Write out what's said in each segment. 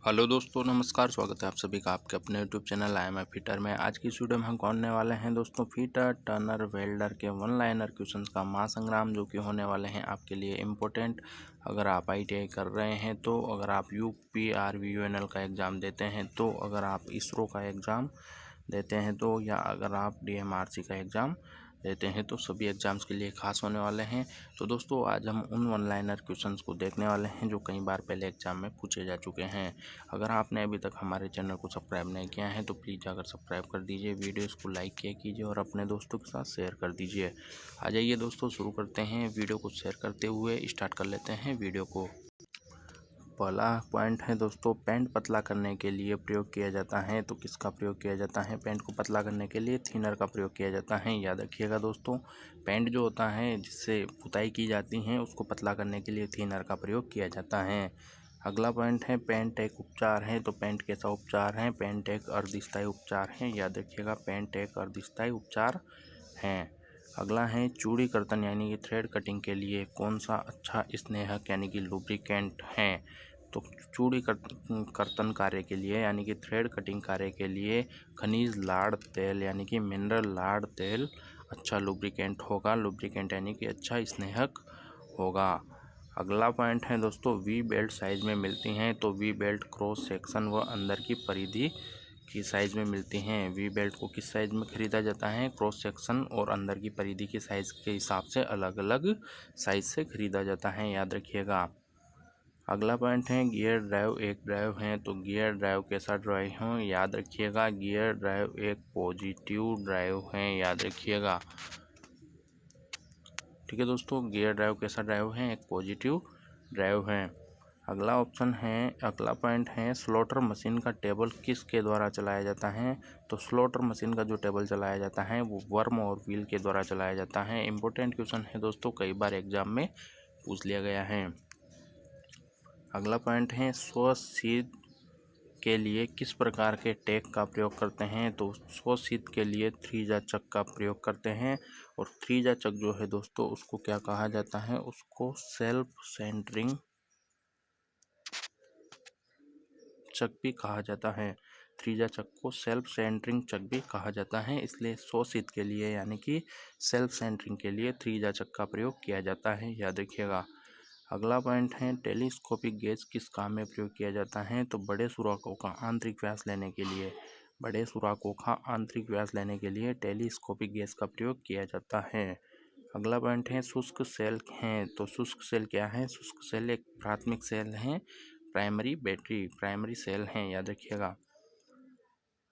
Hello दोस्तों, नमस्कार। स्वागत है आप सभी का आपके अपने YouTube channel I am a fitter में। आज की इस वीडियो में हम करने वाले हैं दोस्तों फिटर टर्नर वेल्डर के वन लाइनर क्वेश्चंस का महासंग्राम, जो कि होने वाले हैं आपके लिए इम्पोर्टेंट। अगर आप ITI कर रहे हैं तो, अगर आप UPRVUNL का एग्ज़ाम देते हैं तो, अगर आप इसरो का एग्ज़ाम देते हैं तो, या अगर आप DMRC का एग्ज़ाम देते हैं तो, सभी एग्ज़ाम्स के लिए खास होने वाले हैं। तो दोस्तों आज हम उन वन लाइनर क्वेश्चंस को देखने वाले हैं जो कई बार पहले एग्ज़ाम में पूछे जा चुके हैं। अगर आपने अभी तक हमारे चैनल को सब्सक्राइब नहीं किया है तो प्लीज़ जाकर सब्सक्राइब कर दीजिए, वीडियोस को लाइक किया कीजिए और अपने दोस्तों के साथ शेयर कर दीजिए। आ जाइए दोस्तों, शुरू करते हैं। वीडियो को शेयर करते हुए स्टार्ट कर लेते हैं वीडियो को। पहला पॉइंट है दोस्तों, पेंट पतला करने के लिए प्रयोग किया जाता है। तो किसका प्रयोग किया जाता है? पेंट को पतला करने के लिए थिनर का प्रयोग किया जाता है। याद रखिएगा दोस्तों, पेंट जो होता है जिससे पुताई की जाती है उसको पतला करने के लिए थिनर का प्रयोग किया जाता है। अगला पॉइंट है, पेंट एक उपचार है। तो पेंट कैसा उपचार है? पेंट एक अर्धस्थायी उपचार है। याद रखिएगा, पेंट एक अर्धस्थायी उपचार है। अगला है, चूड़ी कर्तन यानी कि थ्रेड कटिंग के लिए कौन सा अच्छा स्नेहक यानी कि लुब्रिकेंट है? तो चूड़ी कर्तन कार्य के लिए यानी कि थ्रेड कटिंग कार्य के लिए खनिज लाड़ तेल यानी कि मिनरल लाड़ तेल अच्छा लुब्रिकेंट होगा। लुब्रिकेंट यानी कि अच्छा स्नेहक होगा। अगला पॉइंट है दोस्तों, वी बेल्ट साइज में मिलती हैं। तो वी बेल्ट क्रॉस सेक्शन व अंदर की परिधि की साइज़ में मिलती हैं। वी बेल्ट को किस साइज़ में ख़रीदा जाता है? क्रॉस सेक्शन और अंदर की परिधि की साइज़ के हिसाब से अलग अलग साइज़ से ख़रीदा जाता है, याद रखिएगा। अगला पॉइंट है, गियर ड्राइव एक ड्राइव है। तो गियर ड्राइव कैसा ड्राइव है? याद रखिएगा, गियर ड्राइव एक पॉजिटिव ड्राइव है, याद रखिएगा। ठीक है दोस्तों, गियर ड्राइव कैसा ड्राइव है? एक पॉजिटिव ड्राइव है। अगला पॉइंट है, स्लॉटर मशीन का टेबल किसके द्वारा चलाया जाता है? तो स्लॉटर मशीन का जो टेबल चलाया जाता है वो वर्म और व्हील के द्वारा चलाया जाता है। इम्पोर्टेंट क्वेश्चन है दोस्तों, कई बार एग्जाम में पूछ लिया गया है। अगला पॉइंट है, स्वशीत के लिए किस प्रकार के टैग का प्रयोग करते हैं? तो स्वशीत के लिए थ्रीजा चक का प्रयोग करते हैं। और थ्रीजा चक जो है दोस्तों, उसको क्या कहा जाता है? उसको सेल्फ सेंटरिंग चक भी कहा जाता है। थ्रीजा चक को सेल्फ सेंटरिंग चक भी कहा जाता है। इसलिए स्वशीत के लिए यानी कि सेल्फ सेंटरिंग के लिए थ्रीजा चक का प्रयोग किया जाता है, याद रखिएगा। अगला पॉइंट है, टेलीस्कोपिक गेज किस काम में प्रयोग किया जाता है? तो बड़े सुराखों का आंतरिक व्यास लेने के लिए, बड़े सुराखों का आंतरिक व्यास लेने के लिए टेलीस्कोपिक गेज का प्रयोग किया जाता है। अगला पॉइंट है, शुष्क सेल हैं। तो शुष्क सेल क्या है? शुष्क सेल एक प्राथमिक सेल है, प्राइमरी सेल हैं, याद रखिएगा।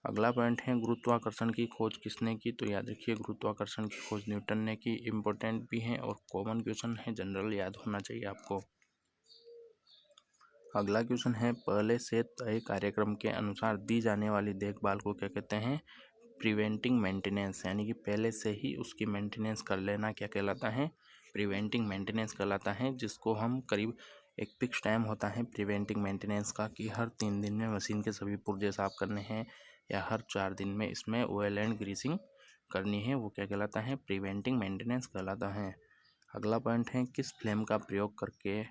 अगला पॉइंट है, गुरुत्वाकर्षण की खोज किसने की? तो याद रखिए, गुरुत्वाकर्षण की खोज न्यूटन ने की। इम्पोर्टेंट भी है और कॉमन क्वेश्चन है, जनरल याद होना चाहिए आपको। अगला क्वेश्चन है, पहले से तय कार्यक्रम के अनुसार दी जाने वाली देखभाल को क्या कहते हैं? प्रिवेंटिंग मेंटेनेंस, यानी कि पहले से ही उसकी मेंटेनेंस कर लेना क्या कहलाता है? प्रिवेंटिंग मेंटेनेंस कहलाता है, जिसको हम करीब एक फिक्स टाइम होता है प्रिवेंटिंग मेंटेनेंस का कि हर 3 दिन में मशीन के सभी पुर्जे साफ करने हैं या हर 4 दिन में इसमें ऑयल एंड ग्रीसिंग करनी है। वो क्या कहलाता है? प्रिवेंटिंग मेंटेनेंस कहलाता है। अगला पॉइंट है, किस फ्लेम का प्रयोग करके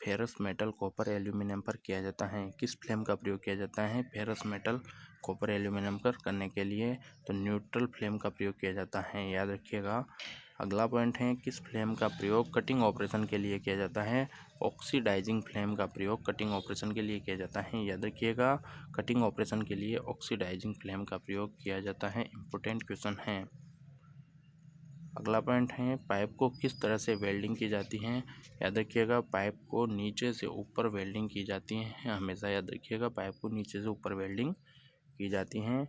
फेरस मेटल कॉपर एल्यूमिनियम पर किया जाता है? किस फ्लेम का प्रयोग किया जाता है फेरस मेटल कॉपर एल्यूमिनियम पर करने के लिए? तो न्यूट्रल फ्लेम का प्रयोग किया जाता है, याद रखिएगा। अगला पॉइंट है, किस फ्लेम का प्रयोग कटिंग ऑपरेशन के लिए किया जाता है? ऑक्सीडाइजिंग फ्लेम का प्रयोग कटिंग ऑपरेशन के लिए किया जाता है, याद रखिएगा। कटिंग ऑपरेशन के लिए ऑक्सीडाइजिंग फ्लेम का प्रयोग किया जाता है। इम्पोर्टेंट क्वेश्चन है। अगला पॉइंट है, पाइप को किस तरह से वेल्डिंग की जाती है? याद रखिएगा, पाइप को नीचे से ऊपर वेल्डिंग की जाती है। हमेशा याद रखिएगा, पाइप को नीचे से ऊपर वेल्डिंग की जाती हैं।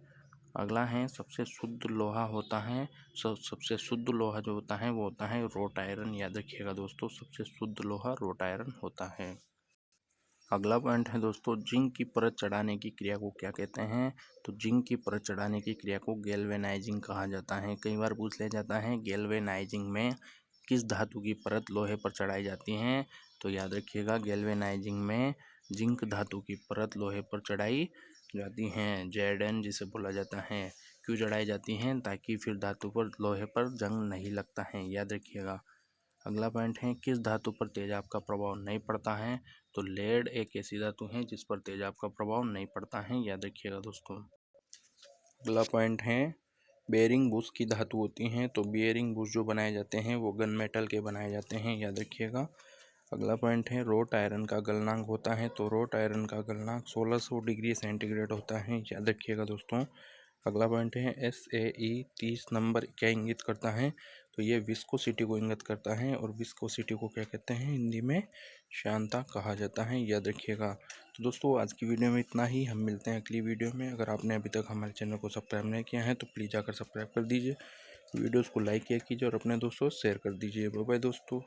अगला है, सबसे शुद्ध लोहा होता है। सबसे शुद्ध लोहा जो होता है वो होता है रोट आयरन, याद रखिएगा दोस्तों, सबसे शुद्ध लोहा रोट आयरन होता है। अगला पॉइंट है दोस्तों, जिंक की परत चढ़ाने की क्रिया को क्या कहते हैं? तो जिंक की परत चढ़ाने की क्रिया को गैल्वेनाइजिंग कहा जाता है। कई बार पूछ लिया जाता है, गैल्वेनाइजिंग में किस धातु की परत लोहे पर चढ़ाई जाती है? तो याद रखिएगा, गैल्वेनाइजिंग में जिंक धातु की परत लोहे पर चढ़ाई जाती हैं। Zn जिसे बोला जाता है। क्यों चढ़ाई जाती हैं? ताकि फिर धातु पर लोहे पर जंग नहीं लगता है, याद रखिएगा। अगला पॉइंट है, किस धातु पर तेजाब का प्रभाव नहीं पड़ता है? दोस्तों लेड एक ऐसी धातु है जिस पर तेजाब का प्रभाव नहीं पड़ता है, याद रखिएगा दोस्तों। अगला पॉइंट है बेयरिंग बुश की धातु होती हैं, तो बेयरिंग बुश जो बनाए जाते हैं वो गन मेटल के बनाए जाते हैं, याद रखिएगा। अगला पॉइंट है रोट आयरन का गलनांक होता है, तो रोट आयरन का गलनांक 1600 डिग्री सेंटीग्रेड होता है, याद रखिएगा दोस्तों। अगला पॉइंट है SAE 30 नंबर क्या इंगित करता है, तो ये विस्कोसिटी को इंगित करता है, और विस्कोसिटी को क्या कहते हैं हिंदी में, श्यानता कहा जाता है, याद रखिएगा। तो दोस्तों आज की वीडियो में इतना ही, हम मिलते हैं अगली वीडियो में। अगर आपने अभी तक हमारे चैनल को सब्सक्राइब नहीं किया है तो प्लीज़ जाकर सब्सक्राइब कर दीजिए, वीडियोज़ को लाइक किया कीजिए और अपने दोस्तों शेयर कर दीजिए। बाय बाय दोस्तों।